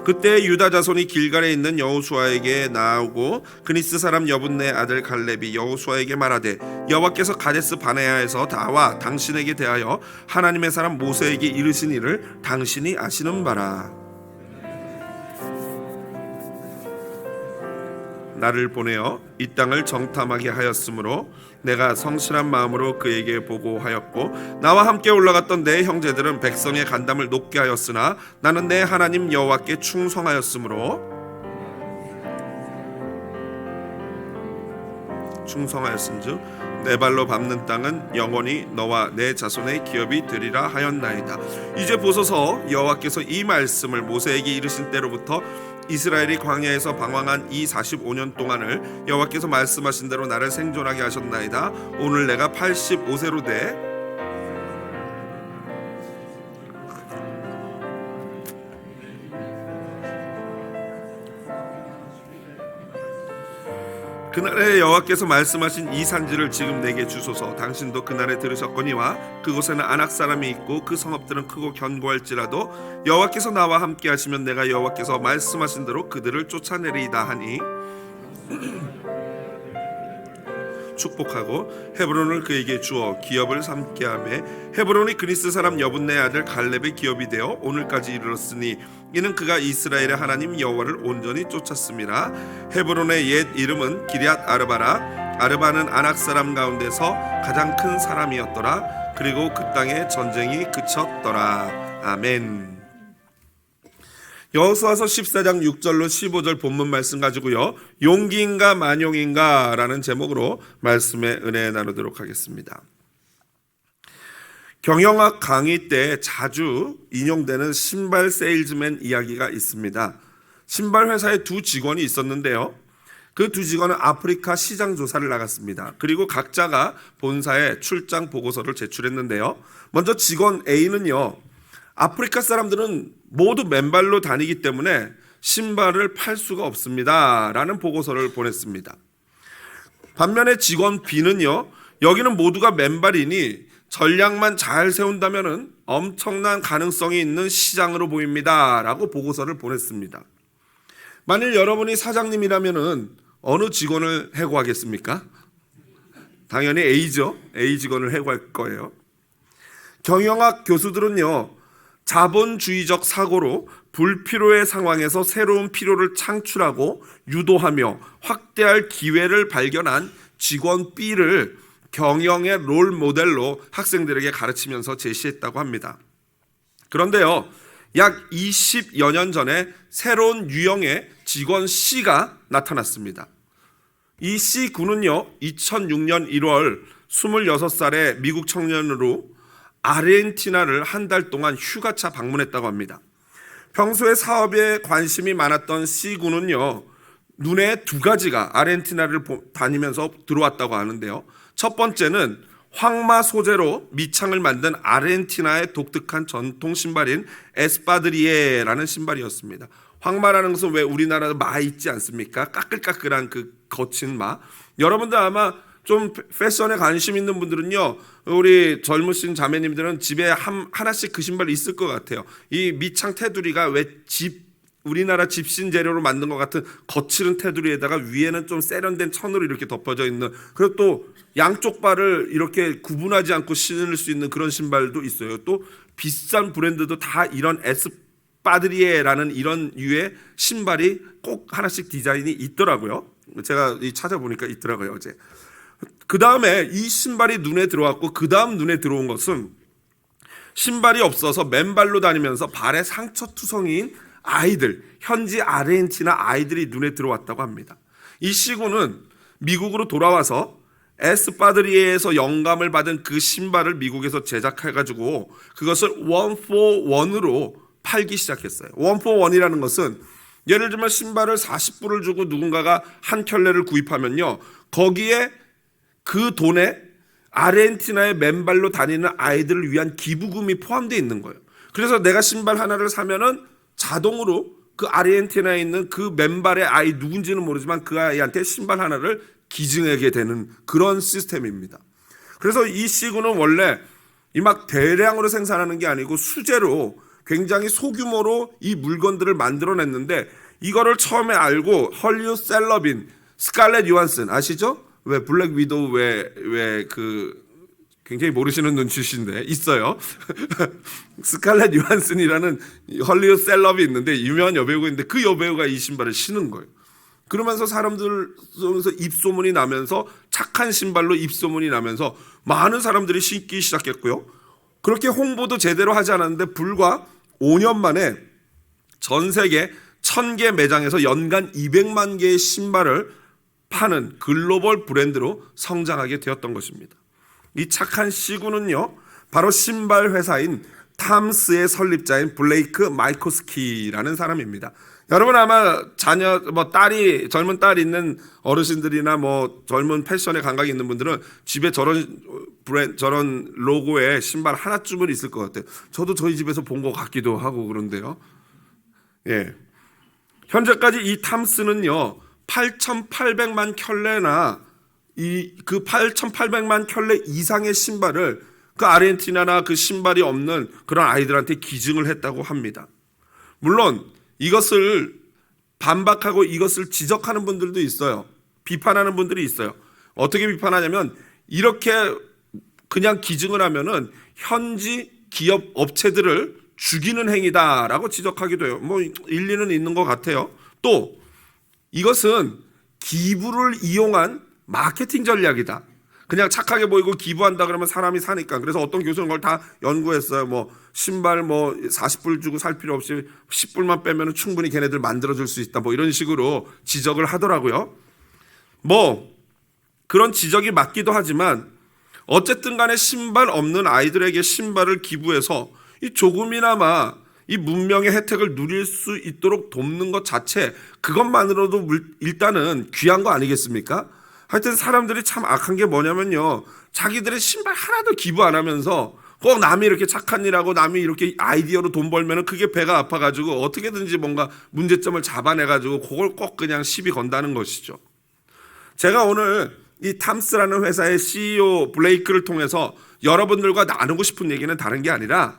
그때 유다 자손이 길갈에 있는 여호수아에게 나오고 그니스 사람 여분네 아들 갈렙이 여호수아에게 말하되 여호와께서 가데스 바네아에서 나와 당신에게 대하여 하나님의 사람 모세에게 이르신 일을 당신이 아시는 바라. 나를 보내어 이 땅을 정탐하게 하였으므로 내가 성실한 마음으로 그에게 보고하였고 나와 함께 올라갔던 내 형제들은 백성의 간담을 높게 하였으나 나는 내 하나님 여호와께 충성하였으므로 충성하였은즉 내 발로 밟는 땅은 영원히 너와 내 자손의 기업이 되리라 하였나이다. 이제 보소서, 여호와께서 이 말씀을 모세에게 이르신 때로부터 이스라엘이 광야에서 방황한 이 45년 동안을 여호와께서 말씀하신 대로 나를 생존하게 하셨나이다. 오늘 내가 85세로 돼 그날에 여호와께서 말씀하신 이 산지를 지금 내게 주소서. 당신도 그날에 들으셨거니와 그곳에는 아낙 사람이 있고 그 성읍들은 크고 견고할지라도 여호와께서 나와 함께 하시면 내가 여호와께서 말씀하신 대로 그들을 쫓아내리이다 하니 축복하고 헤브론을 그에게 주어 기업을 삼게 하매 헤브론이 그니스 사람 여분네 아들 갈렙의 기업이 되어 오늘까지 이르렀으니 이는 그가 이스라엘의 하나님 여호와를 온전히 쫓았습니다. 헤브론의 옛 이름은 기럇 아르바라. 아르바는 아낙 사람 가운데서 가장 큰 사람이었더라. 그리고 그 땅에 전쟁이 그쳤더라. 아멘. 여호수아서 14장 6절로 15절 본문 말씀 가지고요, 용기인가 만용인가 라는 제목으로 말씀의 은혜 나누도록 하겠습니다. 경영학 강의 때 자주 인용되는 신발 세일즈맨 이야기가 있습니다. 신발 회사에 두 직원이 있었는데요, 그 두 직원은 아프리카 시장 조사를 나갔습니다. 그리고 각자가 본사에 출장 보고서를 제출했는데요, 먼저 직원 A는요, 아프리카 사람들은 모두 맨발로 다니기 때문에 신발을 팔 수가 없습니다 라는 보고서를 보냈습니다. 반면에 직원 B는요, 여기는 모두가 맨발이니 전략만 잘 세운다면 엄청난 가능성이 있는 시장으로 보입니다 라고 보고서를 보냈습니다. 만일 여러분이 사장님이라면 어느 직원을 해고하겠습니까? 당연히 A죠. A 직원을 해고할 거예요. 경영학 교수들은요, 자본주의적 사고로 불필요의 상황에서 새로운 필요를 창출하고 유도하며 확대할 기회를 발견한 직원 B를 경영의 롤 모델로 학생들에게 가르치면서 제시했다고 합니다. 그런데요, 약 20여 년 전에 새로운 유형의 직원 C가 나타났습니다. 이 C 군은요, 2006년 1월 26살의 미국 청년으로 아르헨티나를 한 달 동안 휴가차 방문했다고 합니다. 평소에 사업에 관심이 많았던 C군은요, 눈에 두 가지가 아르헨티나를 다니면서 들어왔다고 하는데요, 첫 번째는 황마 소재로 밑창을 만든 아르헨티나의 독특한 전통 신발인 에스파드리에라는 신발이었습니다. 황마라는 것은 왜 우리나라에 마 있지 않습니까? 까끌까끌한 그 거친 마. 여러분들 아마 좀 패션에 관심 있는 분들은요, 우리 젊으신 자매님들은 집에 하나씩 그 신발 있을 것 같아요. 이 밑창 테두리가 왜 우리나라 집신 재료로 만든 것 같은 거칠은 테두리에다가 위에는 좀 세련된 천으로 이렇게 덮어져 있는, 그리고 또 양쪽 발을 이렇게 구분하지 않고 신을 수 있는 그런 신발도 있어요. 또 비싼 브랜드도 다 이런 에스파드리에라는 이런 유의 신발이 꼭 하나씩 디자인이 있더라고요. 제가 찾아보니까 있더라고요, 어제. 그 다음에 이 신발이 눈에 들어왔고, 그 다음 눈에 들어온 것은 신발이 없어서 맨발로 다니면서 발에 상처투성이인 아이들, 현지 아르헨티나 아이들이 눈에 들어왔다고 합니다. 이 시군은 미국으로 돌아와서 에스파드리에에서 영감을 받은 그 신발을 미국에서 제작해가지고 그것을 원 포 원으로 팔기 시작했어요. 원 포 원이라는 것은 예를 들면 신발을 40불을 주고 누군가가 한 켤레를 구입하면요, 거기에 그 돈에 아르헨티나의 맨발로 다니는 아이들을 위한 기부금이 포함되어 있는 거예요. 그래서 내가 신발 하나를 사면은 자동으로 그 아르헨티나에 있는 그 맨발의 아이 누군지는 모르지만 그 아이한테 신발 하나를 기증하게 되는 그런 시스템입니다. 그래서 이 시군은 원래 이 막 대량으로 생산하는 게 아니고 수제로 굉장히 소규모로 이 물건들을 만들어냈는데 이거를 처음에 알고 헐리우드 셀러빈, 스칼렛 요한슨 아시죠? 왜 블랙 위도우 왜 굉장히 모르시는 눈치신데 있어요. 스칼렛 요한슨이라는 헐리우드 셀럽이 있는데 유명한 여배우가 있는데 그 여배우가 이 신발을 신은 거예요. 그러면서 사람들 속에서 입소문이 나면서 착한 신발로 입소문이 나면서 많은 사람들이 신기 시작했고요. 그렇게 홍보도 제대로 하지 않았는데 불과 5년 만에 전 세계 1000개 매장에서 연간 200만 개의 신발을 파는 글로벌 브랜드로 성장하게 되었던 것입니다. 이 착한 시구는요, 바로 신발 회사인 탐스의 설립자인 블레이크 마이코스키라는 사람입니다. 여러분 아마 자녀 젊은 딸 있는 어르신들이나 젊은 패션에 감각이 있는 분들은 집에 저런 로고의 신발 하나쯤은 있을 것 같아요. 저도 저희 집에서 본 것 같기도 하고 그런데요. 예. 현재까지 이 탐스는요 8,800만 켤레나 그 8,800만 켤레 이상의 신발을 그 아르헨티나나 그 신발이 없는 그런 아이들한테 기증을 했다고 합니다. 물론 이것을 반박하고 이것을 지적하는 분들도 있어요. 비판하는 분들이 있어요. 어떻게 비판하냐면 이렇게 그냥 기증을 하면은 현지 기업 업체들을 죽이는 행위다라고 지적하기도 해요. 일리는 있는 것 같아요. 또 이것은 기부를 이용한 마케팅 전략이다. 그냥 착하게 보이고 기부한다 그러면 사람이 사니까. 그래서 어떤 교수는 그걸 다 연구했어요. 신발 40불 주고 살 필요 없이 10불만 빼면 충분히 걔네들 만들어줄 수 있다. 이런 식으로 지적을 하더라고요. 그런 지적이 맞기도 하지만 어쨌든 간에 신발 없는 아이들에게 신발을 기부해서 이 조금이나마 이 문명의 혜택을 누릴 수 있도록 돕는 것 자체 그것만으로도 일단은 귀한 거 아니겠습니까? 하여튼 사람들이 참 악한 게 뭐냐면요, 자기들의 신발 하나도 기부 안 하면서 꼭 남이 이렇게 착한 일하고 남이 이렇게 아이디어로 돈 벌면은 그게 배가 아파가지고 어떻게든지 뭔가 문제점을 잡아내가지고 그걸 꼭 그냥 시비 건다는 것이죠. 제가 오늘 이 탐스라는 회사의 CEO 블레이크를 통해서 여러분들과 나누고 싶은 얘기는 다른 게 아니라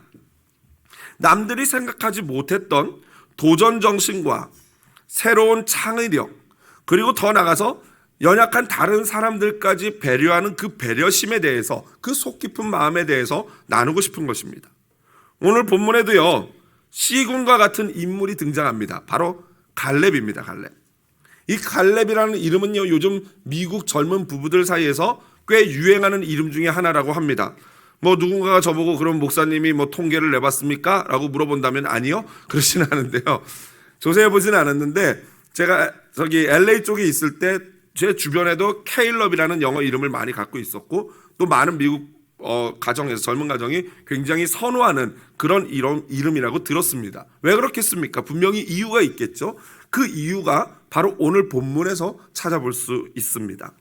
남들이 생각하지 못했던 도전 정신과 새로운 창의력, 그리고 더 나아가서 연약한 다른 사람들까지 배려하는 그 배려심에 대해서, 그 속 깊은 마음에 대해서 나누고 싶은 것입니다. 오늘 본문에도요 C군과 같은 인물이 등장합니다. 바로 갈렙입니다. 갈렙. 이 갈렙이라는 이름은요 요즘 미국 젊은 부부들 사이에서 꽤 유행하는 이름 중에 하나라고 합니다. 누군가가 저보고 그럼 목사님이 통계를 내봤습니까? 라고 물어본다면 아니요, 그러지는 않은데요. 조사해 보지는 않았는데 제가 저기 LA 쪽에 있을 때 제 주변에도 케일럽이라는 영어 이름을 많이 갖고 있었고 또 많은 미국 가정에서 젊은 가정이 굉장히 선호하는 그런 이름이라고 들었습니다. 왜 그렇겠습니까? 분명히 이유가 있겠죠. 그 이유가 바로 오늘 본문에서 찾아볼 수 있습니다.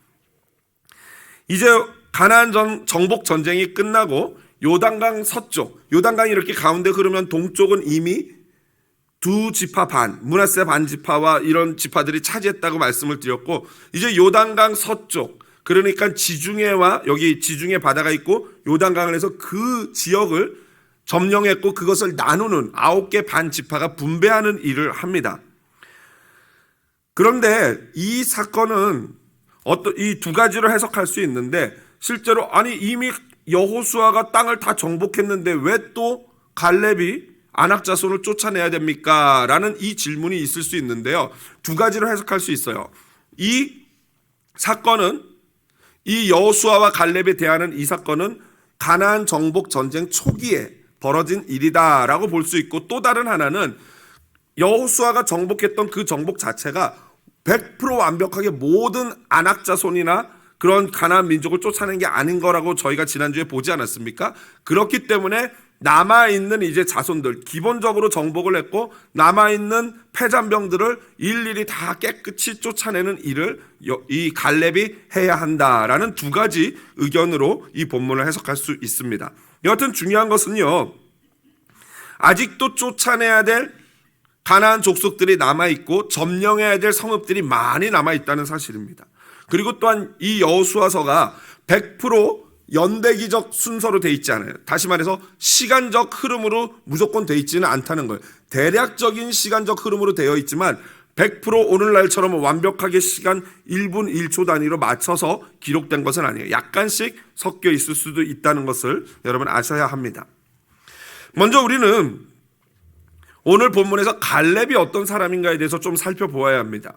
이제 가나안 정복 전쟁이 끝나고 요단강 서쪽, 요단강이 이렇게 가운데 흐르면 동쪽은 이미 두 지파 반, 므낫세 반 지파와 이런 지파들이 차지했다고 말씀을 드렸고, 이제 요단강 서쪽, 그러니까 지중해와 여기 지중해 바다가 있고 요단강을 해서 그 지역을 점령했고 그것을 나누는 9개 반 지파가 분배하는 일을 합니다. 그런데 이 사건은 이 두 가지로 해석할 수 있는데, 실제로 이미 여호수아가 땅을 다 정복했는데 왜 또 갈렙이 안악자손을 쫓아내야 됩니까? 라는 이 질문이 있을 수 있는데요. 두 가지로 해석할 수 있어요. 이 사건은, 이 여호수아와 갈렙에 대하는 이 사건은 가나안 정복 전쟁 초기에 벌어진 일이다라고 볼 수 있고, 또 다른 하나는 여호수아가 정복했던 그 정복 자체가 100% 완벽하게 모든 안악자손이나 그런 가나안 민족을 쫓아낸 게 아닌 거라고 저희가 지난주에 보지 않았습니까? 그렇기 때문에 남아있는 이제 자손들, 기본적으로 정복을 했고 남아있는 패잔병들을 일일이 다 깨끗이 쫓아내는 일을 이 갈렙이 해야 한다라는 두 가지 의견으로 이 본문을 해석할 수 있습니다. 여하튼 중요한 것은요, 아직도 쫓아내야 될 가나안 족속들이 남아있고 점령해야 될 성읍들이 많이 남아있다는 사실입니다. 그리고 또한 이 여호수아서가 100% 연대기적 순서로 돼 있지 않아요. 다시 말해서 시간적 흐름으로 무조건 돼 있지는 않다는 거예요. 대략적인 시간적 흐름으로 되어 있지만 100% 오늘날처럼 완벽하게 시간 1분 1초 단위로 맞춰서 기록된 것은 아니에요. 약간씩 섞여 있을 수도 있다는 것을 여러분 아셔야 합니다. 먼저 우리는 오늘 본문에서 갈렙이 어떤 사람인가에 대해서 좀 살펴보아야 합니다.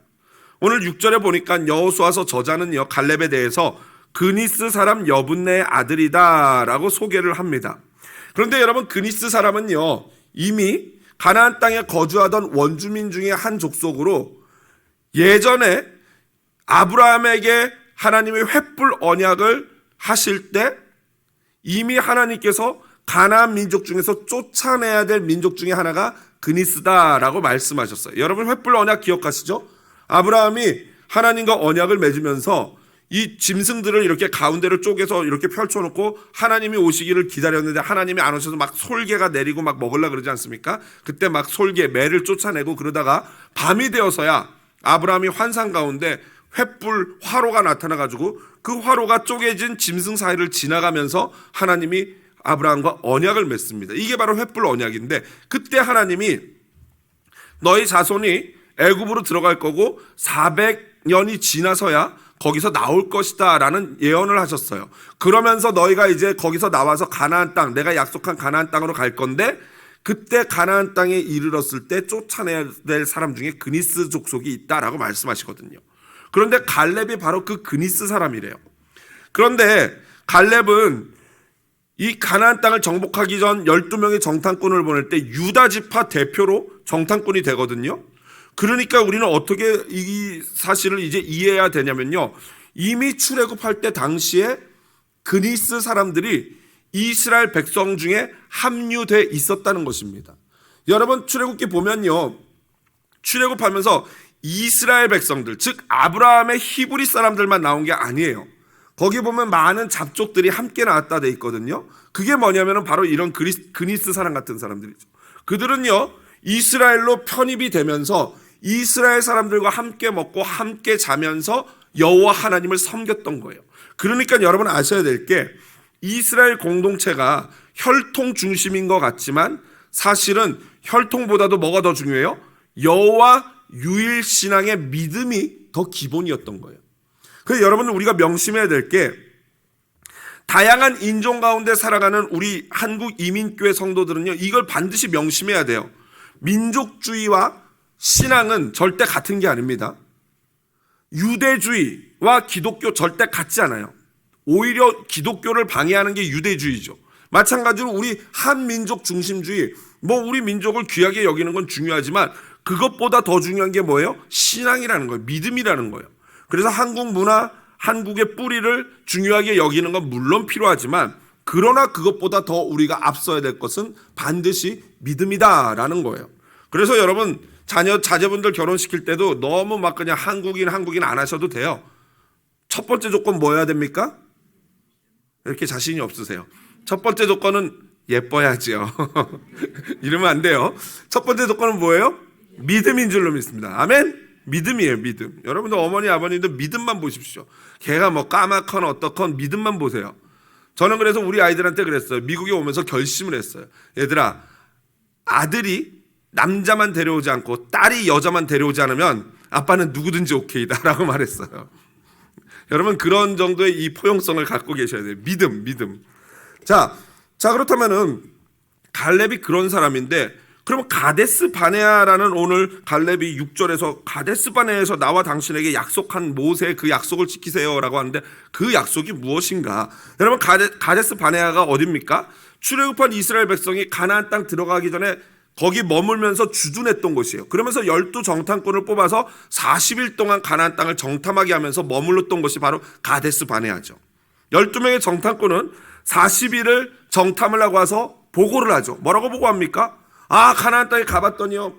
오늘 6절에 보니까 여호수아서 저자는요, 갈렙에 대해서 그니스 사람 여분네의 아들이다 라고 소개를 합니다. 그런데 여러분, 그니스 사람은요, 이미 가나안 땅에 거주하던 원주민 중에 한 족속으로 예전에 아브라함에게 하나님의 횃불 언약을 하실 때 이미 하나님께서 가나안 민족 중에서 쫓아내야 될 민족 중에 하나가 그니스다라고 말씀하셨어요. 여러분, 횃불 언약 기억하시죠? 아브라함이 하나님과 언약을 맺으면서 이 짐승들을 이렇게 가운데로 쪼개서 이렇게 펼쳐놓고 하나님이 오시기를 기다렸는데 하나님이 안 오셔서 막 솔개가 내리고 막 먹으려고 그러지 않습니까? 그때 막 솔개, 매를 쫓아내고 그러다가 밤이 되어서야 아브라함이 환상 가운데 횃불 화로가 나타나가지고 그 화로가 쪼개진 짐승 사이를 지나가면서 하나님이 아브라함과 언약을 맺습니다. 이게 바로 횃불 언약인데, 그때 하나님이 너희 자손이 애굽으로 들어갈 거고 400년이 지나서야 거기서 나올 것이다 라는 예언을 하셨어요. 그러면서 너희가 이제 거기서 나와서 가나안 땅, 내가 약속한 가나안 땅으로 갈 건데, 그때 가나안 땅에 이르렀을 때 쫓아내야 될 사람 중에 그니스 족속이 있다라고 말씀하시거든요. 그런데 갈렙이 바로 그 그니스 사람이래요. 그런데 갈렙은 이 가나안 땅을 정복하기 전 12명의 정탐꾼을 보낼 때 유다 지파 대표로 정탐꾼이 되거든요. 그러니까 우리는 어떻게 이 사실을 이제 이해해야 되냐면요, 이미 출애굽할 때 당시에 그니스 사람들이 이스라엘 백성 중에 합류돼 있었다는 것입니다. 여러분, 출애굽기 보면요, 출애굽하면서 이스라엘 백성들, 즉 아브라함의 히브리 사람들만 나온 게 아니에요. 거기 보면 많은 잡족들이 함께 나왔다 돼 있거든요. 그게 뭐냐면 바로 이런 그니스 사람 같은 사람들이죠. 그들은요, 이스라엘로 편입이 되면서 이스라엘 사람들과 함께 먹고 함께 자면서 여호와 하나님을 섬겼던 거예요. 그러니까 여러분 아셔야 될 게, 이스라엘 공동체가 혈통 중심인 것 같지만 사실은 혈통보다도 뭐가 더 중요해요? 여호와 유일 신앙의 믿음이 더 기본이었던 거예요. 그래서 여러분, 우리가 명심해야 될 게, 다양한 인종 가운데 살아가는 우리 한국 이민교회 성도들은요, 이걸 반드시 명심해야 돼요. 민족주의와 신앙은 절대 같은 게 아닙니다. 유대주의와 기독교 절대 같지 않아요. 오히려 기독교를 방해하는 게 유대주의죠. 마찬가지로 우리 한민족 중심주의, 우리 민족을 귀하게 여기는 건 중요하지만 그것보다 더 중요한 게 뭐예요? 신앙이라는 거예요. 믿음이라는 거예요. 그래서 한국 문화, 한국의 뿌리를 중요하게 여기는 건 물론 필요하지만, 그러나 그것보다 더 우리가 앞서야 될 것은 반드시 믿음이다라는 거예요. 그래서 여러분, 자제분들 결혼시킬 때도 너무 막 그냥 한국인 안 하셔도 돼요. 첫 번째 조건 뭐 해야 됩니까? 이렇게 자신이 없으세요. 첫 번째 조건은 예뻐야지요. 이러면 안 돼요. 첫 번째 조건은 뭐예요? 믿음인 줄로 믿습니다. 아멘? 믿음이에요, 믿음. 여러분들 어머니, 아버님들 믿음만 보십시오. 걔가 뭐 까맣건 어떻건 믿음만 보세요. 저는 그래서 우리 아이들한테 그랬어요. 미국에 오면서 결심을 했어요. 얘들아, 아들이 남자만 데려오지 않고 딸이 여자만 데려오지 않으면 아빠는 누구든지 오케이다 라고 말했어요. 여러분, 그런 정도의 이 포용성을 갖고 계셔야 돼요. 믿음. 자, 그렇다면은 갈렙이 그런 사람인데, 그러면 가데스 바네아라는, 오늘 갈렙이 6절에서 가데스 바네아에서 나와 당신에게 약속한 모세 그 약속을 지키세요 라고 하는데, 그 약속이 무엇인가? 여러분, 가데스 바네아가 어딥니까? 출애굽한 이스라엘 백성이 가나안 땅 들어가기 전에 거기 머물면서 주둔했던 곳이에요. 그러면서 12 정탐꾼을 뽑아서 40일 동안 가나안 땅을 정탐하게 하면서 머물렀던 곳이 바로 가데스 바네아죠. 12명의 정탐꾼은 40일을 정탐을 하고 와서 보고를 하죠. 뭐라고 보고합니까? 가나안 땅에 가봤더니요,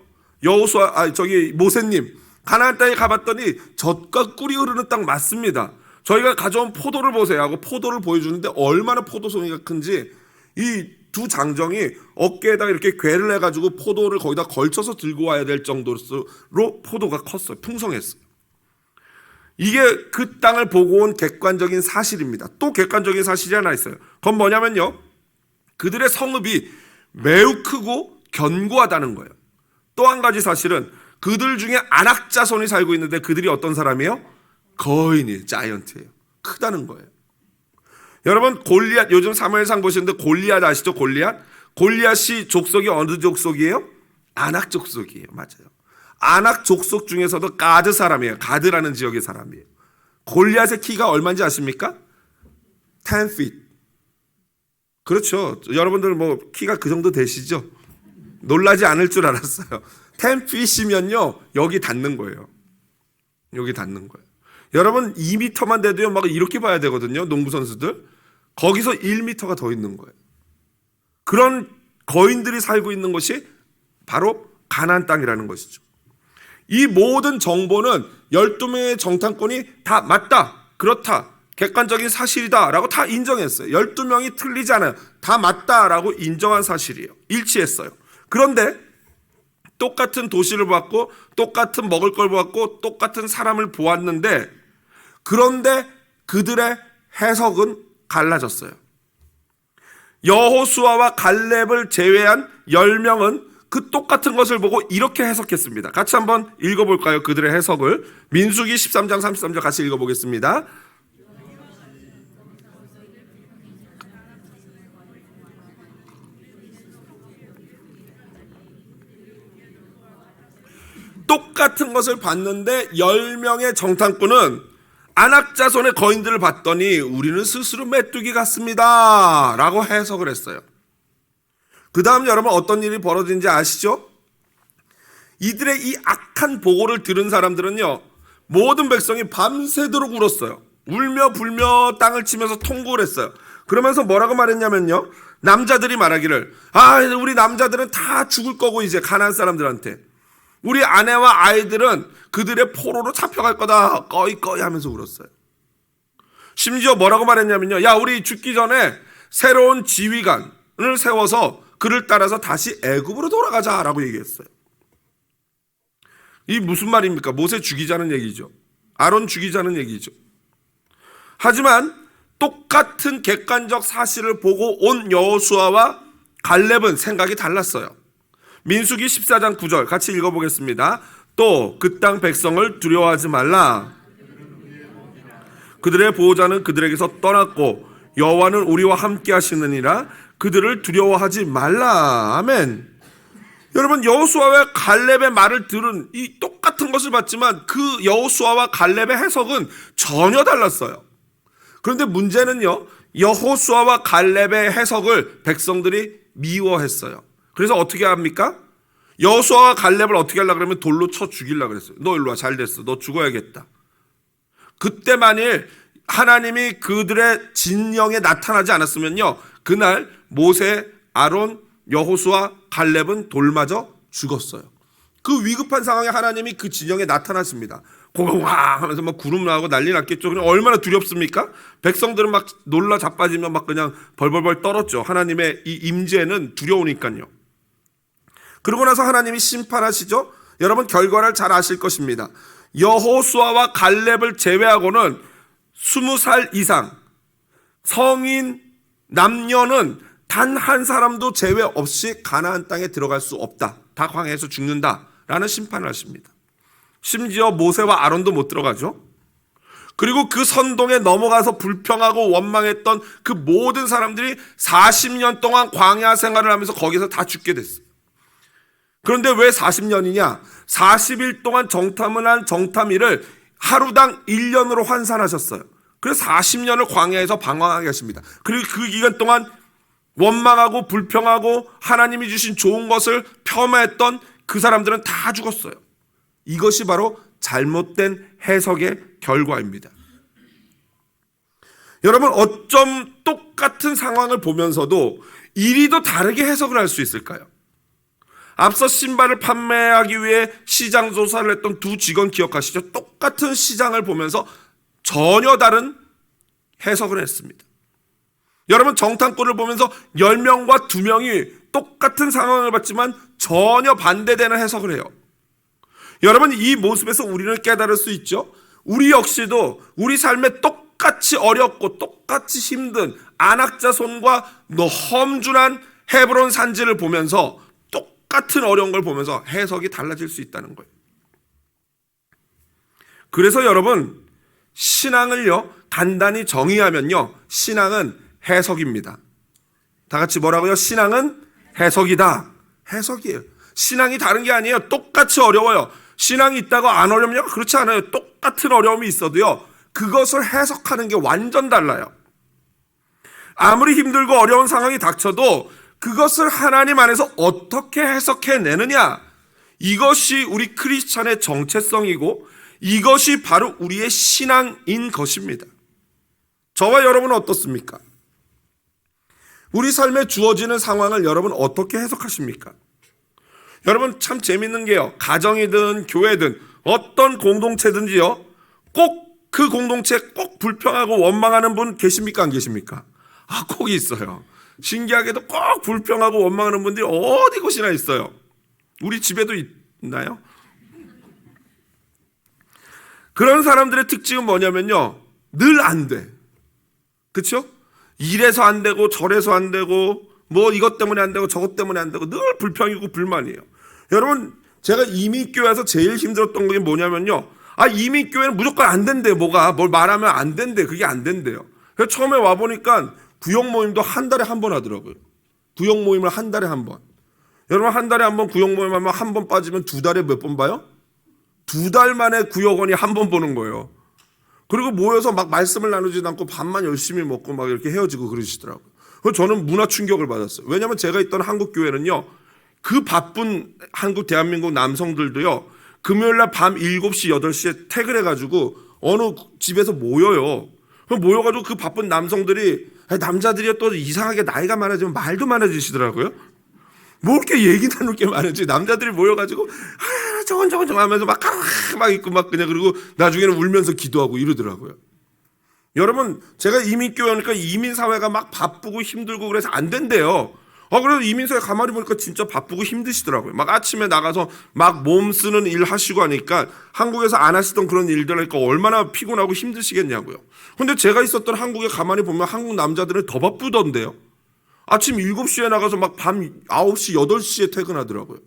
모세님, 가나안 땅에 가봤더니 젖과 꿀이 흐르는 땅 맞습니다. 저희가 가져온 포도를 보세요 하고 포도를 보여주는데, 얼마나 포도송이가 큰지 이 두 장정이 어깨에다 이렇게 궤를 해가지고 포도를 거기다 걸쳐서 들고 와야 될 정도로 포도가 컸어요. 풍성했어요. 이게 그 땅을 보고 온 객관적인 사실입니다. 또 객관적인 사실이 하나 있어요. 그건 뭐냐면요, 그들의 성읍이 매우 크고 견고하다는 거예요. 또 한 가지 사실은 그들 중에 아낙 자손이 살고 있는데 그들이 어떤 사람이에요? 거인이에요. 자이언트예요. 크다는 거예요. 여러분, 골리앗, 요즘 사무엘상 보시는데 골리앗 아시죠? 골리앗이 족속이 어느 족속이에요? 아낙 족속이에요. 맞아요. 아낙 족속 중에서도 가드 사람이에요. 가드라는 지역의 사람이에요. 골리앗의 키가 얼마인지 아십니까? 10 feet. 그렇죠. 여러분들 뭐 키가 그 정도 되시죠? 놀라지 않을 줄 알았어요. 10 feet이면요, 여기 닿는 거예요. 여기 닿는 거예요. 여러분 2m만 돼도요, 막 이렇게 봐야 되거든요. 농구 선수들. 거기서 1m가 더 있는 거예요. 그런 거인들이 살고 있는 것이 바로 가나안 땅이라는 것이죠. 이 모든 정보는 12명의 정탐꾼이 다 맞다, 그렇다, 객관적인 사실이다 라고 다 인정했어요. 12명이 틀리지 않아요. 다 맞다라고 인정한 사실이에요. 일치했어요. 그런데 똑같은 도시를 보았고 똑같은 먹을 걸 보았고 똑같은 사람을 보았는데, 그런데 그들의 해석은 갈라졌어요. 여호수아와 갈렙을 제외한 10명은 그 똑같은 것을 보고 이렇게 해석했습니다. 같이 한번 읽어볼까요? 그들의 해석을. 민수기 13장 33절 같이 읽어보겠습니다. 똑같은 것을 봤는데 10명의 정탐꾼은 아낙 자손의 거인들을 봤더니 우리는 스스로 메뚜기 같습니다 라고 해석을 했어요. 그 다음 여러분 어떤 일이 벌어진지 아시죠? 이들의 이 악한 보고를 들은 사람들은요, 모든 백성이 밤새도록 울었어요. 울며 불며 땅을 치면서 통곡을 했어요. 그러면서 뭐라고 말했냐면요, 남자들이 말하기를, 우리 남자들은 다 죽을 거고 이제 가나안 사람들한테 우리 아내와 아이들은 그들의 포로로 잡혀갈 거다 꺼이꺼이 하면서 울었어요. 심지어 뭐라고 말했냐면요, 우리 죽기 전에 새로운 지휘관을 세워서 그를 따라서 다시 애굽으로 돌아가자라고 얘기했어요. 이 무슨 말입니까? 모세 죽이자는 얘기죠. 아론 죽이자는 얘기죠. 하지만 똑같은 객관적 사실을 보고 온 여호수아와 갈렙은 생각이 달랐어요. 민수기 14장 9절 같이 읽어보겠습니다. 또 그 땅 백성을 두려워하지 말라. 그들의 보호자는 그들에게서 떠났고 여호와는 우리와 함께 하시느니라. 그들을 두려워하지 말라. 아멘. 여러분, 여호수아와 갈렙의 말을 들은 이 똑같은 것을 봤지만 그 여호수아와 갈렙의 해석은 전혀 달랐어요. 그런데 문제는요, 여호수아와 갈렙의 해석을 백성들이 미워했어요. 그래서 어떻게 합니까? 여호수아와 갈렙을 어떻게 하려고 그러면 돌로 쳐 죽이려고 그랬어요. 너 일로 와, 잘 됐어, 너 죽어야겠다. 그때 만일 하나님이 그들의 진영에 나타나지 않았으면요, 그날 모세, 아론, 여호수아, 갈렙은 돌맞아 죽었어요. 그 위급한 상황에 하나님이 그 진영에 나타나십니다. 고공왕 하면서 막 구름 나오고 난리 났겠죠. 그냥 얼마나 두렵습니까? 백성들은 막 놀라 자빠지면 막 그냥 벌벌벌 떨었죠. 하나님의 이 임재는 두려우니까요. 그러고 나서 하나님이 심판하시죠. 여러분 결과를 잘 아실 것입니다. 여호수아와 갈렙을 제외하고는 20살 이상 성인 남녀는 단 한 사람도 제외 없이 가나안 땅에 들어갈 수 없다. 다 광야에서 죽는다라는 심판을 하십니다. 심지어 모세와 아론도 못 들어가죠. 그리고 그 선동에 넘어가서 불평하고 원망했던 그 모든 사람들이 40년 동안 광야 생활을 하면서 거기서 다 죽게 됐어요. 그런데 왜 40년이냐? 40일 동안 정탐을 한 정탐일을 하루당 1년으로 환산하셨어요. 그래서 40년을 광야에서 방황하게 하십니다. 그리고 그 기간 동안 원망하고 불평하고 하나님이 주신 좋은 것을 폄하했던 그 사람들은 다 죽었어요. 이것이 바로 잘못된 해석의 결과입니다. 여러분, 어쩜 똑같은 상황을 보면서도 이리도 다르게 해석을 할 수 있을까요? 앞서 신발을 판매하기 위해 시장 조사를 했던 두 직원 기억하시죠? 똑같은 시장을 보면서 전혀 다른 해석을 했습니다. 여러분, 정탐꾼을 보면서 10명과 2명이 똑같은 상황을 봤지만 전혀 반대되는 해석을 해요. 여러분, 이 모습에서 우리는 깨달을 수 있죠. 우리 역시도 우리 삶에 똑같이 어렵고 똑같이 힘든 안악자손과 험준한 헤브론 산지를 보면서 똑같은 어려운 걸 보면서 해석이 달라질 수 있다는 거예요. 그래서 여러분, 신앙을요 간단히 정의하면요, 신앙은 해석입니다. 다 같이 뭐라고요? 신앙은 해석이다. 해석이에요. 신앙이 다른 게 아니에요. 똑같이 어려워요. 신앙이 있다고 안 어렵냐? 그렇지 않아요. 똑같은 어려움이 있어도요, 그것을 해석하는 게 완전 달라요. 아무리 힘들고 어려운 상황이 닥쳐도 그것을 하나님 안에서 어떻게 해석해내느냐, 이것이 우리 크리스찬의 정체성이고 이것이 바로 우리의 신앙인 것입니다. 저와 여러분은 어떻습니까? 우리 삶에 주어지는 상황을 여러분 어떻게 해석하십니까? 여러분 참 재밌는 게요, 가정이든 교회든 어떤 공동체든지요, 꼭 그 공동체 꼭 불평하고 원망하는 분 계십니까? 안 계십니까? 꼭 있어요. 신기하게도 꼭 불평하고 원망하는 분들이 어디 곳이나 있어요. 우리 집에도 있나요? 그런 사람들의 특징은 뭐냐면요, 늘 안 돼. 그렇죠? 이래서 안 되고 저래서 안 되고 뭐 이것 때문에 안 되고 저것 때문에 안 되고 늘 불평이고 불만이에요. 여러분, 제가 이민교회에서 제일 힘들었던 게 뭐냐면요, 이민교회는 무조건 안 된대요. 뭘 말하면 안 된대. 그게 안 된대요. 그래서 처음에 와보니까 구역 모임도 한 달에 한 번 하더라고요. 구역 모임을 한 달에 한 번. 여러분, 한 달에 한 번 구역 모임 하면 한 번 빠지면 두 달에 몇 번 봐요? 2달 만에 구역원이 한 번 보는 거예요. 그리고 모여서 막 말씀을 나누지도 않고 밥만 열심히 먹고 막 이렇게 헤어지고 그러시더라고요. 그래서 저는 문화 충격을 받았어요. 왜냐하면 제가 있던 한국 교회는요, 그 바쁜 한국 대한민국 남성들도요, 금요일날 밤 7시, 8시에 퇴근해가지고 어느 집에서 모여요. 모여가지고 그 바쁜 남성들이, 남자들이 또 이상하게 나이가 많아지면 말도 많아지시더라고요. 뭐 이렇게 얘기 나눌 게 많은지 남자들이 모여가지고 저건 하면서 막 있고 막 그냥, 그리고 나중에는 울면서 기도하고 이러더라고요. 여러분, 제가 이민교회니까 이민사회가 막 바쁘고 힘들고 그래서 안 된대요. 그래서 이민사회 가만히 보니까 진짜 바쁘고 힘드시더라고요. 막 아침에 나가서 막 몸 쓰는 일 하시고 하니까 한국에서 안 하시던 그런 일들 하니까 얼마나 피곤하고 힘드시겠냐고요. 근데 제가 있었던 한국에 가만히 보면 한국 남자들은 더 바쁘던데요. 아침 7시에 나가서 막 밤 9시, 8시에 퇴근하더라고요.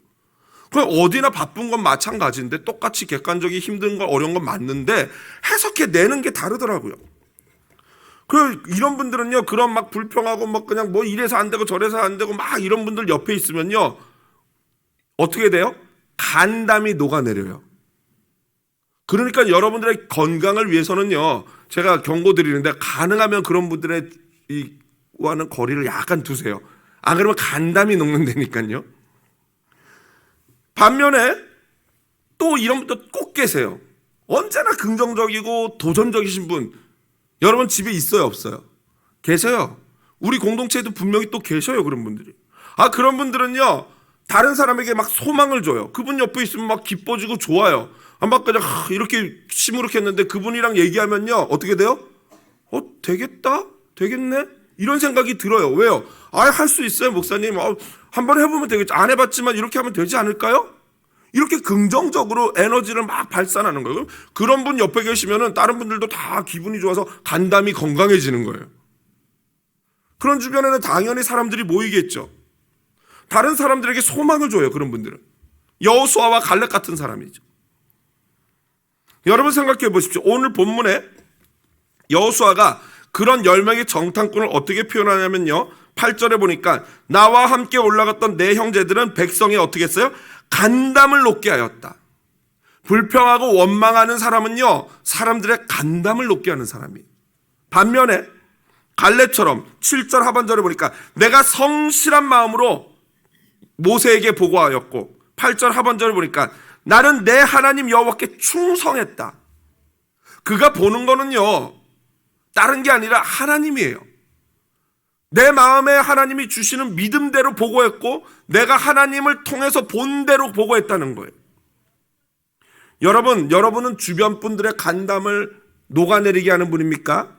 그럼 어디나 바쁜 건 마찬가지인데 똑같이 객관적이 힘든 건 어려운 건 맞는데 해석해내는 게 다르더라고요. 이런 분들은요, 그런 막 불평하고 막 그냥 뭐 이래서 안 되고 저래서 안 되고 막 이런 분들 옆에 있으면요, 어떻게 돼요? 간담이 녹아내려요. 그러니까 여러분들의 건강을 위해서는요, 제가 경고드리는데 가능하면 그런 분들의 와는 거리를 약간 두세요. 안 그러면 간담이 녹는다니까요. 반면에 또 이런 분도 꼭 계세요. 언제나 긍정적이고 도전적이신 분, 여러분 집에 있어요, 없어요? 계세요. 우리 공동체에도 분명히 또 계셔요, 그런 분들이. 그런 분들은요, 다른 사람에게 막 소망을 줘요. 그분 옆에 있으면 막 기뻐지고 좋아요. 막 그냥 이렇게 시무룩했는데 그분이랑 얘기하면요, 어떻게 돼요? 되겠다? 되겠네? 이런 생각이 들어요. 왜요? 할 수 있어요, 목사님. 한번 해보면 되겠죠. 안 해봤지만 이렇게 하면 되지 않을까요? 이렇게 긍정적으로 에너지를 막 발산하는 거예요. 그런 분 옆에 계시면은 다른 분들도 다 기분이 좋아서 간담이 건강해지는 거예요. 그런 주변에는 당연히 사람들이 모이겠죠. 다른 사람들에게 소망을 줘요, 그런 분들은. 여호수아와 갈렙 같은 사람이죠. 여러분 생각해 보십시오. 오늘 본문에 여호수아가 그런 10명의 정탐꾼을 어떻게 표현하냐면요, 8절에 보니까 나와 함께 올라갔던 내 형제들은 백성이 어떻게 했어요? 간담을 높게 하였다. 불평하고 원망하는 사람은요, 사람들의 간담을 높게 하는 사람이에요. 반면에 갈렙처럼 7절 하반절에 보니까 내가 성실한 마음으로 모세에게 보고하였고, 8절 하반절에 보니까 나는 내 하나님 여호와께 충성했다. 그가 보는 거는요, 다른 게 아니라 하나님이에요. 내 마음에 하나님이 주시는 믿음대로 보고했고 내가 하나님을 통해서 본 대로 보고했다는 거예요. 여러분은 주변 분들의 간담을 녹아내리게 하는 분입니까?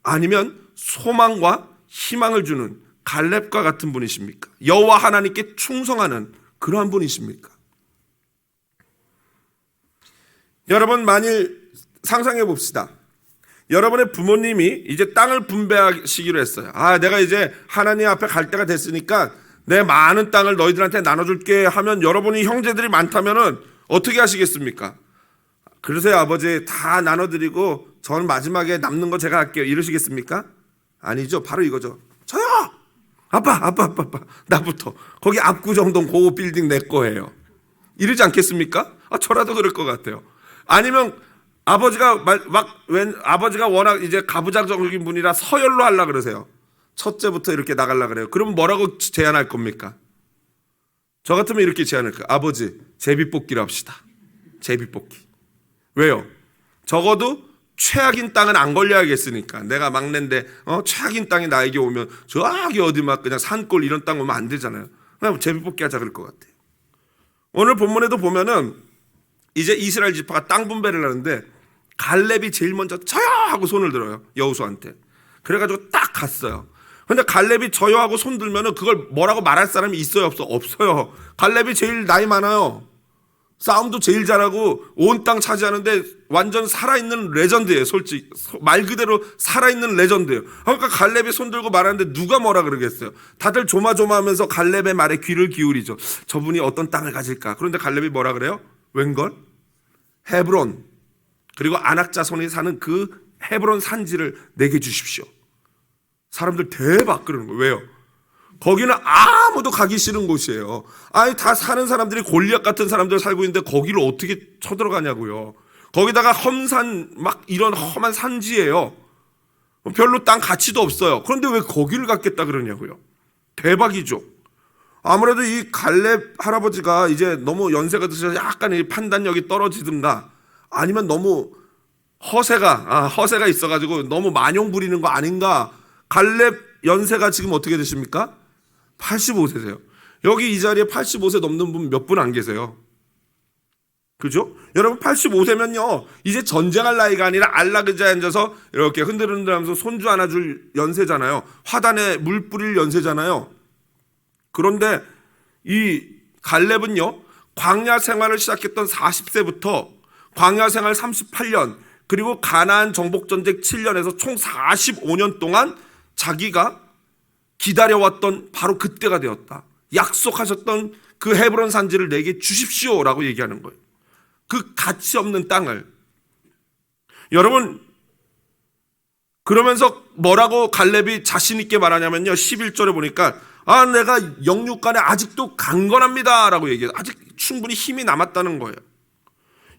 아니면 소망과 희망을 주는 갈렙과 같은 분이십니까? 여호와 하나님께 충성하는 그러한 분이십니까? 여러분, 만일 상상해 봅시다. 여러분의 부모님이 이제 땅을 분배하시기로 했어요. 내가 이제 하나님 앞에 갈 때가 됐으니까 내 많은 땅을 너희들한테 나눠줄게 하면 여러분이 형제들이 많다면은 어떻게 하시겠습니까? 그러세요, 아버지. 다 나눠드리고 저는 마지막에 남는 거 제가 할게요. 이러시겠습니까? 아니죠. 바로 이거죠. 저요! 아빠. 나부터. 거기 압구정동 고 빌딩 내 거예요. 이러지 않겠습니까? 저라도 그럴 것 같아요. 아니면 아버지가 아버지가 워낙 이제 가부장적인 분이라 서열로 하려고 그러세요. 첫째부터 이렇게 나가려고 그래요. 그럼 뭐라고 제안할 겁니까? 저 같으면 이렇게 제안할 거예요. 아버지, 제비뽑기를 합시다. 제비뽑기. 왜요? 적어도 최악인 땅은 안 걸려야겠으니까. 내가 막내인데 최악인 땅이 나에게 오면 저기 어디 막 그냥 산골 이런 땅 오면 안 되잖아요. 그냥 제비뽑기 하자 그럴 것 같아요. 오늘 본문에도 보면은 이제 이스라엘 지파가 땅 분배를 하는데 갈렙이 제일 먼저 저요 하고 손을 들어요. 여호수아한테. 그래가지고 딱 갔어요. 근데 갈렙이 저요 하고 손 들면은 그걸 뭐라고 말할 사람이 있어요, 없어? 없어요. 갈렙이 제일 나이 많아요. 싸움도 제일 잘하고 온 땅 차지하는데 완전 살아있는 레전드예요. 솔직히 말 그대로 살아있는 레전드예요. 그러니까 갈렙이 손 들고 말하는데 누가 뭐라 그러겠어요. 다들 조마조마하면서 갈렙의 말에 귀를 기울이죠. 저분이 어떤 땅을 가질까. 그런데 갈렙이 뭐라 그래요? 웬걸? 헤브론 그리고 아낙 자손이 사는 그 헤브론 산지를 내게 주십시오. 사람들 대박 그러는 거예요. 왜요? 거기는 아무도 가기 싫은 곳이에요. 다 사는 사람들이 골리앗 같은 사람들 살고 있는데 거기를 어떻게 쳐들어가냐고요. 거기다가 험산 막 이런 험한 산지예요. 별로 땅 가치도 없어요. 그런데 왜 거기를 갖겠다 그러냐고요. 대박이죠. 아무래도 이 갈렙 할아버지가 이제 너무 연세가 드셔서 약간 이 판단력이 떨어지든가 아니면 너무 허세가 있어가지고 너무 만용 부리는 거 아닌가. 갈렙 연세가 지금 어떻게 되십니까? 85세세요. 여기 이 자리에 85세 넘는 분 몇 분 안 계세요. 그죠? 여러분 85세면요 이제 전쟁할 나이가 아니라 안락의자에 앉아서 이렇게 흔들흔들하면서 손주 안아줄 연세잖아요. 화단에 물 뿌릴 연세잖아요. 그런데 이 갈렙은요 광야 생활을 시작했던 40세부터 광야 생활 38년 그리고 가나안 정복전쟁 7년에서 총 45년 동안 자기가 기다려왔던 바로 그때가 되었다. 약속하셨던 그 헤브론 산지를 내게 주십시오라고 얘기하는 거예요. 그 가치 없는 땅을. 여러분 그러면서 뭐라고 갈렙이 자신 있게 말하냐면요 11절에 보니까 내가 영육간에 아직도 강건합니다 라고 얘기해요. 아직 충분히 힘이 남았다는 거예요.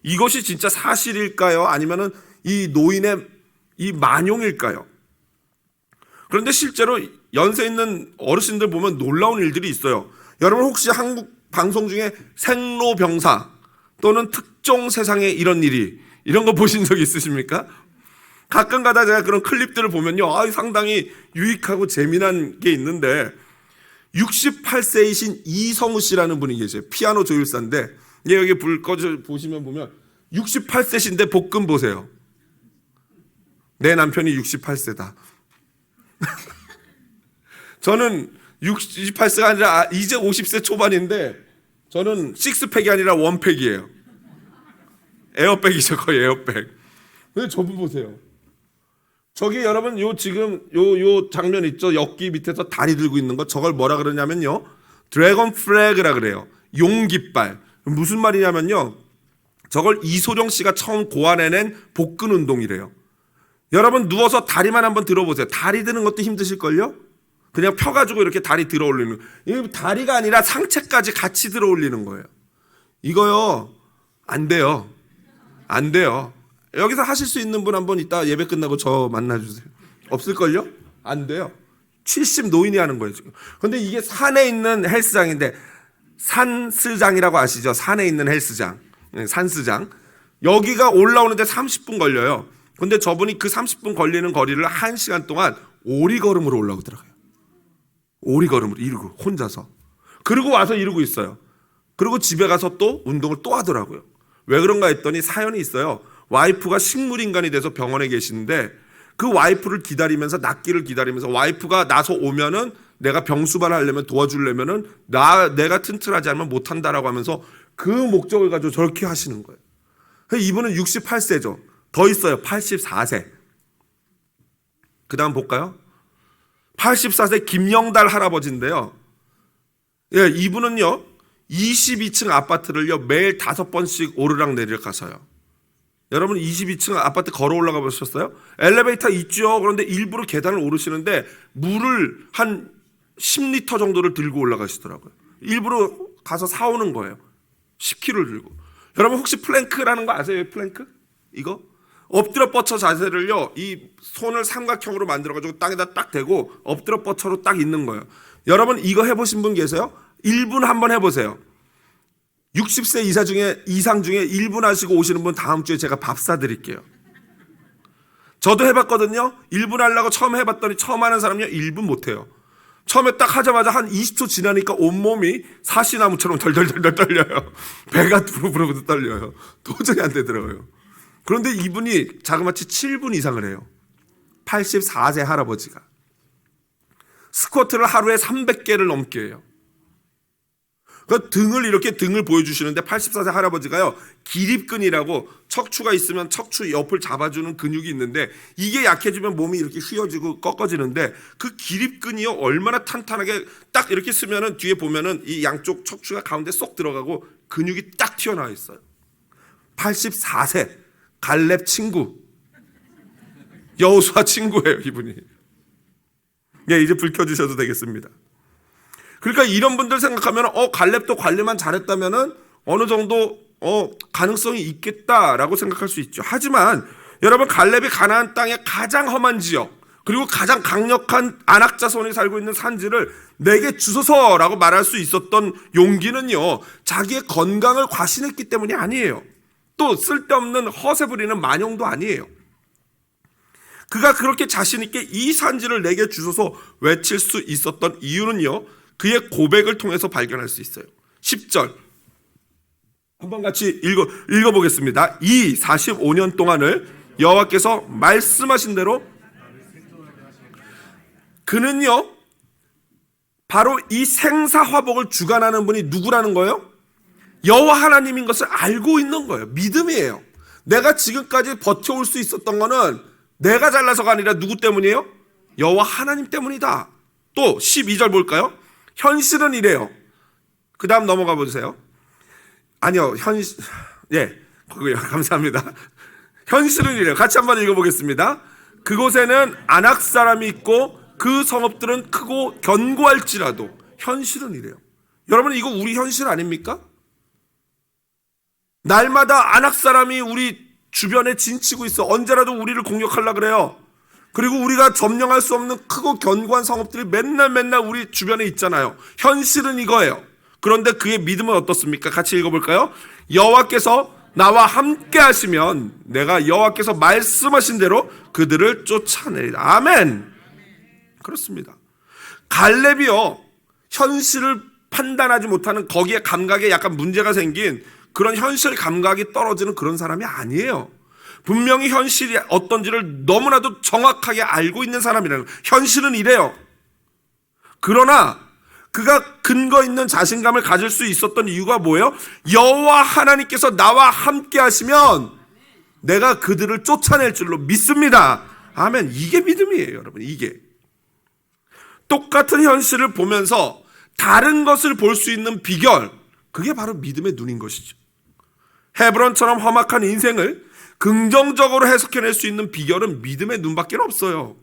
이것이 진짜 사실일까요? 아니면은 이 노인의 이 만용일까요? 그런데 실제로 연세 있는 어르신들 보면 놀라운 일들이 있어요. 여러분 혹시 한국 방송 중에 생로병사 또는 특종 세상에 이런 일이 이런 거 보신 적 있으십니까? 가끔 가다 제가 그런 클립들을 보면요 상당히 유익하고 재미난 게 있는데 68세이신 이성우 씨라는 분이 계세요. 피아노 조율사인데 여기 불 꺼져 보시면 68세신데 복근 보세요. 내 남편이 68세다. 저는 68세가 아니라 이제 50세 초반인데 저는 식스팩이 아니라 원팩이에요. 에어백이죠. 거의 에어백. 근데 저분 보세요. 저기 여러분 지금 요 장면 있죠? 역기 밑에서 다리 들고 있는 거 저걸 뭐라 그러냐면요 드래곤 플래그라 그래요. 용깃발. 무슨 말이냐면요 저걸 이소룡 씨가 처음 고안해낸 복근 운동이래요. 여러분 누워서 다리만 한번 들어보세요. 다리 드는 것도 힘드실걸요? 그냥 펴가지고 이렇게 다리 들어 올리는 이 다리가 아니라 상체까지 같이 들어 올리는 거예요. 이거요 안 돼요. 안 돼요. 여기서 하실 수 있는 분 한번 이따 예배 끝나고 저 만나주세요. 없을걸요? 안 돼요. 70 노인이 하는 거예요 지금. 그런데 이게 산에 있는 헬스장인데 산스장이라고 아시죠? 산에 있는 헬스장 산스장 여기가 올라오는데 30분 걸려요. 근데 저분이 그 30분 걸리는 거리를 1시간 동안 오리걸음으로 올라오더라고요. 오리걸음으로 이러고 혼자서. 그리고 와서 이러고 있어요. 그리고 집에 가서 또 운동을 또 하더라고요. 왜 그런가 했더니 사연이 있어요. 와이프가 식물인간이 돼서 병원에 계시는데 그 와이프를 기다리면서 낫기를 기다리면서 와이프가 나서 오면은 내가 병수발 하려면 도와주려면은 내가 튼튼하지 않으면 못한다라고 하면서 그 목적을 가지고 저렇게 하시는 거예요. 이분은 68세죠. 더 있어요. 84세. 그 다음 볼까요? 84세 김영달 할아버지인데요. 예, 이분은요 22층 아파트를요 매일 5번씩 오르락 내리락 가서요. 여러분 22층 아파트 걸어 올라가 보셨어요? 엘리베이터 있죠. 그런데 일부러 계단을 오르시는데 물을 한 10리터 정도를 들고 올라가시더라고요. 일부러 가서 사오는 거예요. 10kg를 들고. 여러분 혹시 플랭크라는 거 아세요? 플랭크? 이거? 엎드려 뻗쳐 자세를요 이 손을 삼각형으로 만들어가지고 땅에다 딱 대고 엎드려 뻗쳐로 딱 있는 거예요. 여러분 이거 해보신 분 계세요? 1분 한번 해보세요. 60세 이상 중에 1분 하시고 오시는 분 다음 주에 제가 밥 사드릴게요. 저도 해봤거든요. 1분 하려고 처음 해봤더니 처음 하는 사람은요 1분 못해요. 처음에 딱 하자마자 한 20초 지나니까 온몸이 사시나무처럼 덜덜덜덜 떨려요. 배가 부르부르 떨려요. 도저히 안 되더라고요. 그런데 이분이 자그마치 7분 이상을 해요. 84세 할아버지가. 스쿼트를 하루에 300개를 넘게 해요. 그 등을 보여주시는데 84세 할아버지가요 기립근이라고 척추가 있으면 척추 옆을 잡아주는 근육이 있는데 이게 약해지면 몸이 이렇게 휘어지고 꺾어지는데 그 기립근이요 얼마나 탄탄하게 딱 이렇게 쓰면은 뒤에 보면은 이 양쪽 척추가 가운데 쏙 들어가고 근육이 딱 튀어나와 있어요. 84세 갈렙 친구 여호수아 친구예요 이분이. 예, 이제 불 켜주셔도 되겠습니다. 그러니까 이런 분들 생각하면 갈렙도 관리만 잘했다면은 어느 정도 가능성이 있겠다라고 생각할 수 있죠. 하지만 여러분 갈렙이 가나안 땅의 가장 험한 지역 그리고 가장 강력한 안악 자손이 살고 있는 산지를 내게 주소서라고 말할 수 있었던 용기는요 자기의 건강을 과신했기 때문이 아니에요. 또 쓸데없는 허세 부리는 만용도 아니에요. 그가 그렇게 자신 있게 이 산지를 내게 주소서 외칠 수 있었던 이유는요 그의 고백을 통해서 발견할 수 있어요. 10절 한번 같이 읽어보겠습니다. 이 45년 동안을 여호와께서 말씀하신 대로 그는요 바로 이 생사화복을 주관하는 분이 누구라는 거예요? 여호와 하나님인 것을 알고 있는 거예요. 믿음이에요. 내가 지금까지 버텨올 수 있었던 거는 내가 잘나서가 아니라 누구 때문이에요? 여호와 하나님 때문이다. 또 12절 볼까요? 현실은 이래요. 그 다음 넘어가 보세요. 아니요, 거기요. 감사합니다. 현실은 이래요. 같이 한번 읽어보겠습니다. 그곳에는 안악 사람이 있고 그 성읍들은 크고 견고할지라도 현실은 이래요. 여러분 이거 우리 현실 아닙니까? 날마다 안악 사람이 우리 주변에 진치고 있어. 언제라도 우리를 공격하려고 그래요. 그리고 우리가 점령할 수 없는 크고 견고한 성읍들이 맨날 우리 주변에 있잖아요. 현실은 이거예요. 그런데 그의 믿음은 어떻습니까? 같이 읽어볼까요? 여호와께서 나와 함께 하시면 내가 여호와께서 말씀하신 대로 그들을 쫓아내리라. 아멘. 그렇습니다. 갈렙이요 현실을 판단하지 못하는 거기에 감각에 약간 문제가 생긴 그런 현실 감각이 떨어지는 그런 사람이 아니에요. 분명히 현실이 어떤지를 너무나도 정확하게 알고 있는 사람이라는 거예요. 현실은 이래요. 그러나 그가 근거 있는 자신감을 가질 수 있었던 이유가 뭐예요? 여호와 하나님께서 나와 함께 하시면 내가 그들을 쫓아낼 줄로 믿습니다. 아멘. 이게 믿음이에요, 여러분. 이게 똑같은 현실을 보면서 다른 것을 볼 수 있는 비결, 그게 바로 믿음의 눈인 것이죠. 헤브론처럼 험악한 인생을 긍정적으로 해석해낼 수 있는 비결은 믿음의 눈밖에 없어요.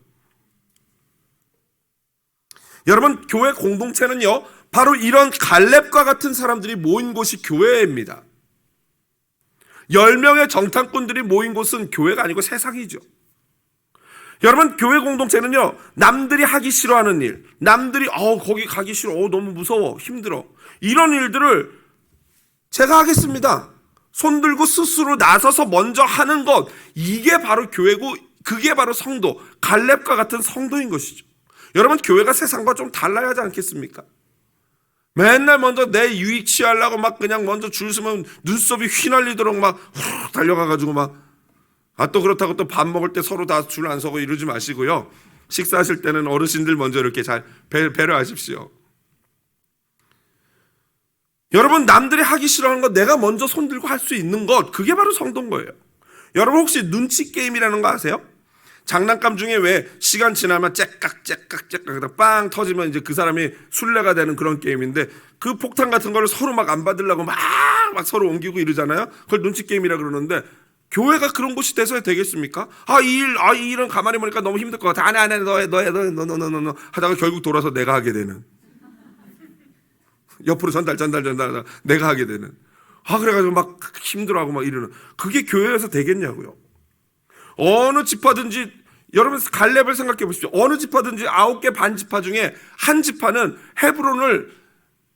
여러분 교회 공동체는요 바로 이런 갈렙과 같은 사람들이 모인 곳이 교회입니다. 10명의 정탐꾼들이 모인 곳은 교회가 아니고 세상이죠. 여러분 교회 공동체는요 남들이 하기 싫어하는 일, 남들이 거기 가기 싫어, 너무 무서워, 힘들어, 이런 일들을 제가 하겠습니다. 손들고 스스로 나서서 먼저 하는 것, 이게 바로 교회고 그게 바로 성도, 갈렙과 같은 성도인 것이죠. 여러분 교회가 세상과 좀 달라야 하지 않겠습니까? 맨날 먼저 내 유익 취하려고 막 그냥 먼저 줄 서면 눈썹이 휘날리도록 막 달려가가지고 또 그렇다고 또 밥 먹을 때 서로 다 줄 안 서고 이러지 마시고요. 식사하실 때는 어르신들 먼저 이렇게 잘 배려하십시오. 여러분 남들이 하기 싫어하는 것 내가 먼저 손들고 할 수 있는 것, 그게 바로 성도인 거예요. 여러분 혹시 눈치 게임이라는 거 아세요? 장난감 중에 왜 시간 지나면 째깍 빵 터지면 이제 그 사람이 술래가 되는 그런 게임인데, 그 폭탄 같은 거를 서로 막 안 받으려고 막 서로 옮기고 이러잖아요. 그걸 눈치 게임이라 그러는데, 교회가 그런 곳이 돼서야 되겠습니까? 이 일은 가만히 보니까 너무 힘들 것 같아. 아니, 너 하다가 결국 돌아서 내가 하게 되는. 옆으로 전달 내가 하게 되는. 그래가지고 막 힘들어하고 막 이러는. 그게 교회에서 되겠냐고요. 어느 지파든지, 여러분 갈렙을 생각해 보십시오. 어느 지파든지 9개 반 지파 중에 한 지파는 헤브론을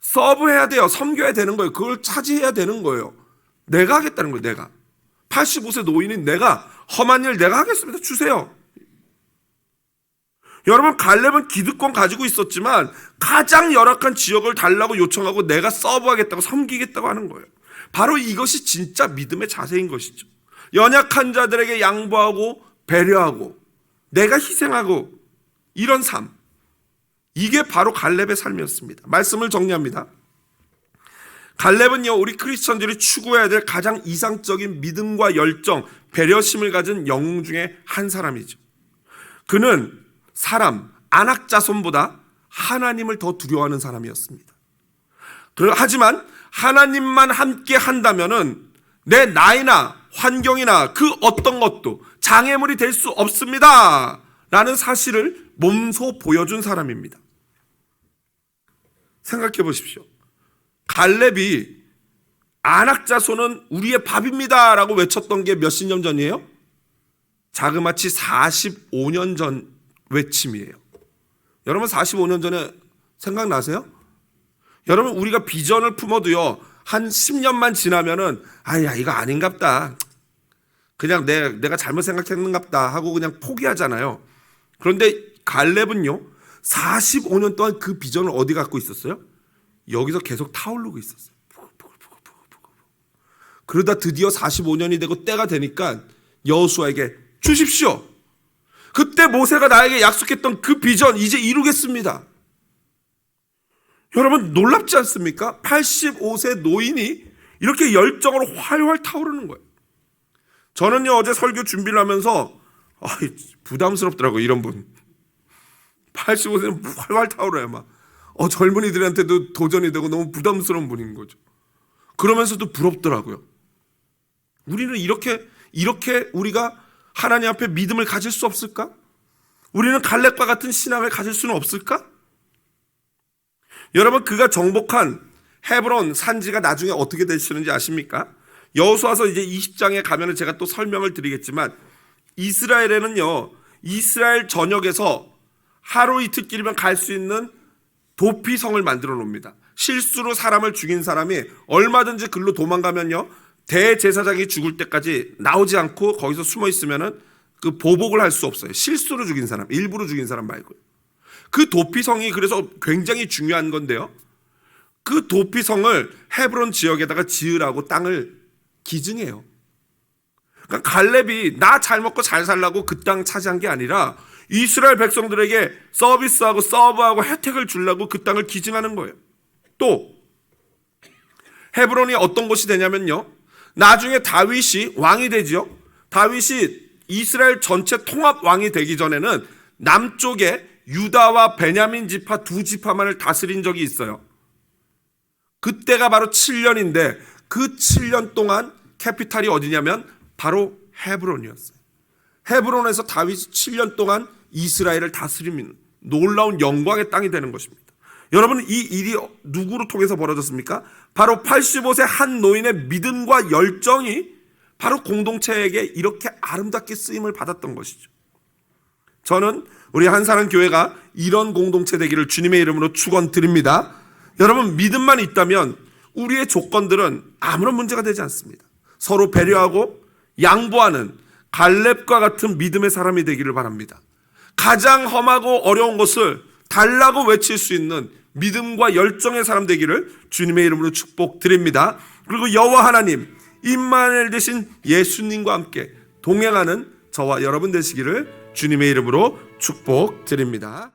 서브해야 돼요. 섬겨야 되는 거예요. 그걸 차지해야 되는 거예요. 내가 하겠다는 거예요. 내가 85세 노인인 내가 험한 일 내가 하겠습니다. 주세요. 여러분 갈렙은 기득권 가지고 있었지만 가장 열악한 지역을 달라고 요청하고 내가 서브하겠다고 섬기겠다고 하는 거예요. 바로 이것이 진짜 믿음의 자세인 것이죠. 연약한 자들에게 양보하고 배려하고 내가 희생하고 이런 삶, 이게 바로 갈렙의 삶이었습니다. 말씀을 정리합니다. 갈렙은요, 우리 크리스천들이 추구해야 될 가장 이상적인 믿음과 열정, 배려심을 가진 영웅 중에 한 사람이죠. 그는 사람, 안악자손보다 하나님을 더 두려워하는 사람이었습니다. 하지만 하나님만 함께 한다면은 내 나이나 환경이나 그 어떤 것도 장애물이 될 수 없습니다 라는 사실을 몸소 보여준 사람입니다. 생각해 보십시오. 갈렙이 안악자손은 우리의 밥입니다 라고 외쳤던 게 몇십 년 전이에요? 자그마치 45년 전 외침이에요. 여러분 45년 전에 생각나세요? 여러분 우리가 비전을 품어도요, 한 10년만 지나면은 야 이거 아닌갑다, 그냥 내가 잘못 생각했는갑다 하고 그냥 포기하잖아요. 그런데 갈렙은요 45년 동안 그 비전을 어디 갖고 있었어요? 여기서 계속 타오르고 있었어요. 그러다 드디어 45년이 되고 때가 되니까 여호수아에게 주십시오. 그때 모세가 나에게 약속했던 그 비전 이제 이루겠습니다. 여러분 놀랍지 않습니까? 85세 노인이 이렇게 열정으로 활활 타오르는 거예요. 저는요 어제 설교 준비를 하면서 부담스럽더라고요. 이런 분 85세는 활활 타오르요. 막 젊은이들한테도 도전이 되고 너무 부담스러운 분인 거죠. 그러면서도 부럽더라고요. 우리는 이렇게 우리가 하나님 앞에 믿음을 가질 수 없을까? 우리는 갈렙과 같은 신앙을 가질 수는 없을까? 여러분 그가 정복한 헤브론 산지가 나중에 어떻게 되시는지 아십니까? 여호수아서 이제 20장에 가면은 제가 또 설명을 드리겠지만, 이스라엘에는요 이스라엘 전역에서 하루 이틀길이면 갈 수 있는 도피성을 만들어 놓습니다. 실수로 사람을 죽인 사람이 얼마든지 글로 도망가면요 대제사장이 죽을 때까지 나오지 않고 거기서 숨어 있으면은 그 보복을 할 수 없어요. 실수로 죽인 사람, 일부러 죽인 사람 말고요. 그 도피성이 그래서 굉장히 중요한 건데요, 그 도피성을 헤브론 지역에다가 지으라고 땅을 기증해요. 그러니까 갈렙이 나 잘 먹고 잘 살라고 그 땅 차지한 게 아니라 이스라엘 백성들에게 서비스하고 서브하고 혜택을 주려고 그 땅을 기증하는 거예요. 또 헤브론이 어떤 곳이 되냐면요, 나중에 다윗이 왕이 되지요. 다윗이 이스라엘 전체 통합 왕이 되기 전에는 남쪽에 유다와 베냐민 지파 두 지파만을 다스린 적이 있어요. 그때가 바로 7년인데 그 7년 동안 캐피탈이 어디냐면 바로 헤브론이었어요. 헤브론에서 다윗이 7년 동안 이스라엘을 다스리는 놀라운 영광의 땅이 되는 것입니다. 여러분 이 일이 누구로 통해서 벌어졌습니까? 바로 85세 한 노인의 믿음과 열정이 바로 공동체에게 이렇게 아름답게 쓰임을 받았던 것이죠. 저는 우리 한사랑교회가 이런 공동체 되기를 주님의 이름으로 축원드립니다. 여러분 믿음만 있다면 우리의 조건들은 아무런 문제가 되지 않습니다. 서로 배려하고 양보하는 갈렙과 같은 믿음의 사람이 되기를 바랍니다. 가장 험하고 어려운 것을 달라고 외칠 수 있는 믿음과 열정의 사람 되기를 주님의 이름으로 축복드립니다. 그리고 여호와 하나님 임마누엘 되신 예수님과 함께 동행하는 저와 여러분 되시기를 주님의 이름으로 축복드립니다.